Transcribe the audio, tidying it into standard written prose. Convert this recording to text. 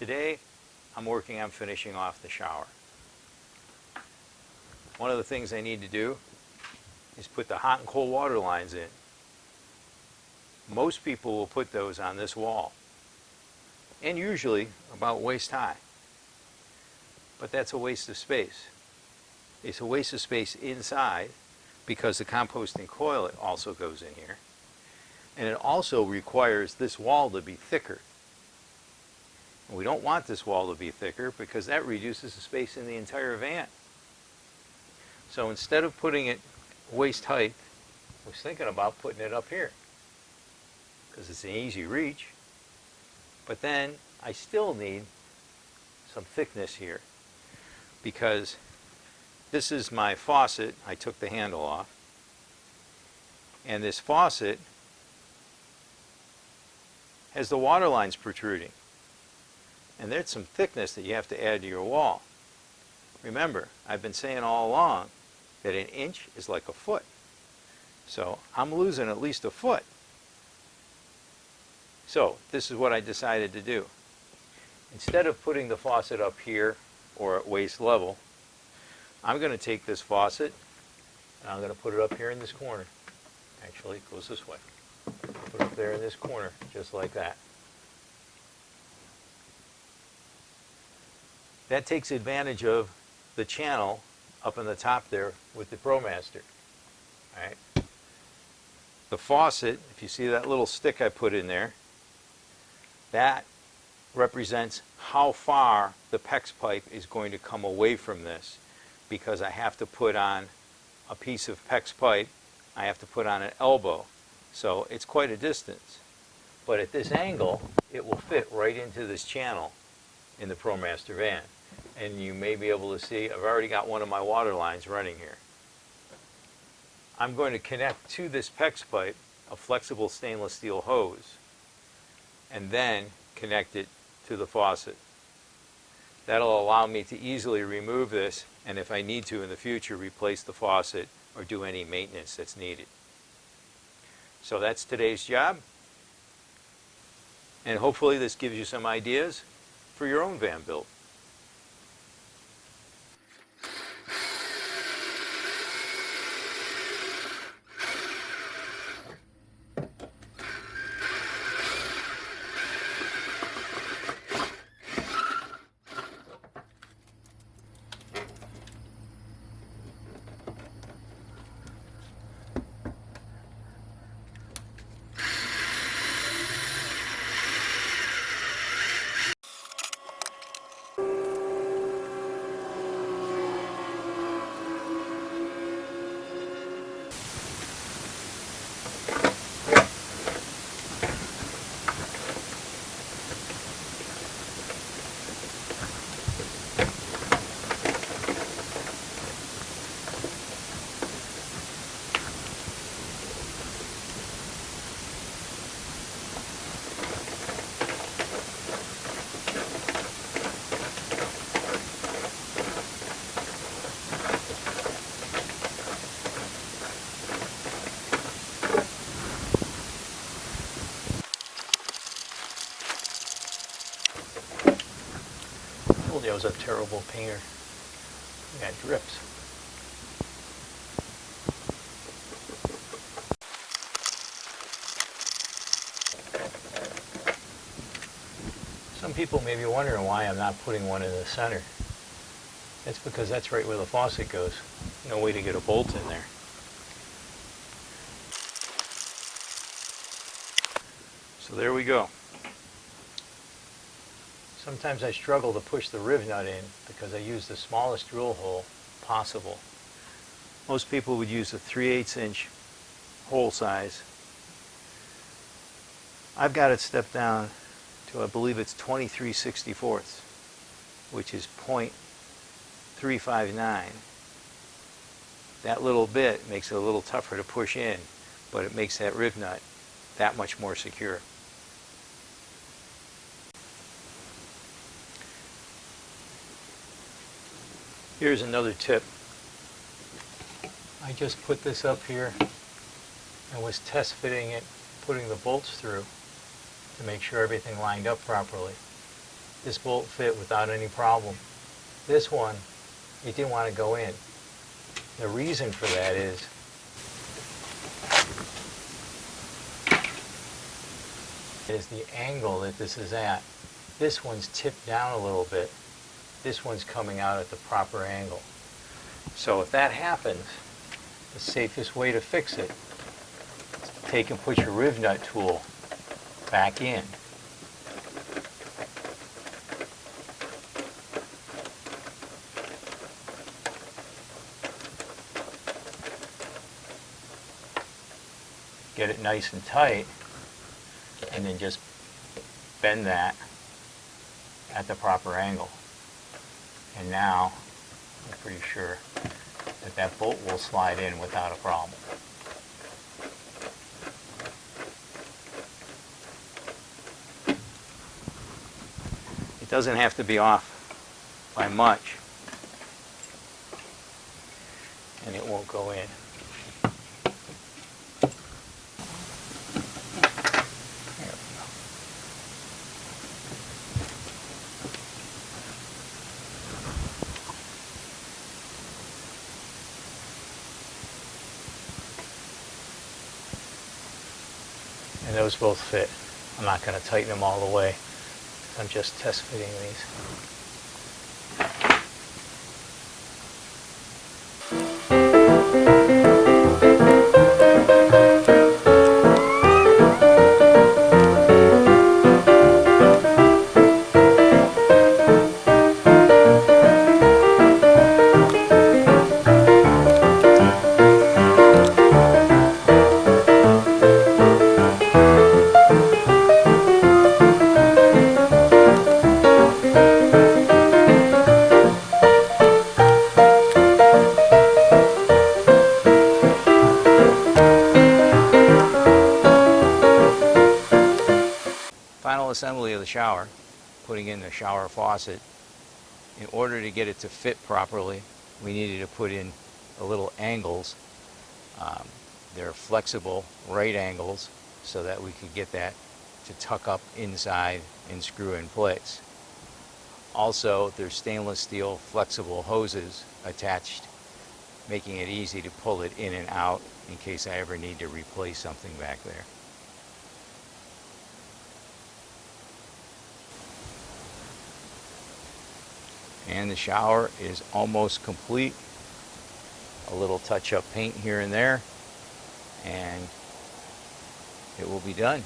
today I'm working on finishing off the shower. One of the things I need to do is put the hot and cold water lines in. Most people will put those on this wall, and usually about waist high. But that's a waste of space. It's a waste of space inside because the composting coil also goes in here. And it also requires this wall to be thicker. And we don't want this wall to be thicker because that reduces the space in the entire van. So instead of putting it waist height, I was thinking about putting it up here because it's an easy reach. But then I still need some thickness here because this is my faucet. I took the handle off. And this faucet has the water lines protruding. And there's some thickness that you have to add to your wall. Remember, I've been saying all along that an inch is like a foot. So I'm losing at least a foot. So this is what I decided to do. Instead of putting the faucet up here or at waist level, I'm going to take this faucet and I'm going to put it up here in this corner. Actually, it goes this way. Put it up there in this corner, just like that. That takes advantage of the channel up in the top there with the ProMaster. All right. The faucet, if you see that little stick I put in there, that represents how far the PEX pipe is going to come away from this, because I have to put on a piece of PEX pipe, I have to put on an elbow. So it's quite a distance. But at this angle, it will fit right into this channel in the ProMaster van. And you may be able to see, I've already got one of my water lines running here. I'm going to connect to this PEX pipe a flexible stainless steel hose and then connect it to the faucet. That'll allow me to easily remove this, and if I need to in the future, replace the faucet or do any maintenance that's needed. So that's today's job, and hopefully this gives you some ideas for your own van build. I was a terrible painter. I got drips. Some people may be wondering why I'm not putting one in the center. That's because that's right where the faucet goes. No way to get a bolt in there. So there we go. Sometimes I struggle to push the riv nut in because I use the smallest drill hole possible. Most people would use a 3/8 inch hole size. I've got it stepped down to, I believe it's 23/64, which is 0.359. That little bit makes it a little tougher to push in, but it makes that riv nut that much more secure. Here's another tip. I just put this up here and was test fitting it, putting the bolts through to make sure everything lined up properly. this bolt fit without any problem. This one, it didn't want to go in. The reason for that is the angle that this is at. This one's tipped down a little bit. This one's coming out at the proper angle. So if that happens, the safest way to fix it is to take and put your riv nut tool back in. Get it nice and tight, and then just bend that at the proper angle. And now I'm pretty sure that that bolt will slide in without a problem. It doesn't have to be off by much, and it won't go in. And those both fit. I'm not going to tighten them all the way. I'm just test fitting these. Final assembly of the shower, putting in the shower faucet. In order to get it to fit properly, we needed to put in the little angles. They're flexible right angles so that we could get that to tuck up inside and screw in place. Also, there's stainless steel flexible hoses attached, making it easy to pull it in and out in case I ever need to replace something back there. And the shower is almost complete. A little touch-up paint here and there, and it will be done.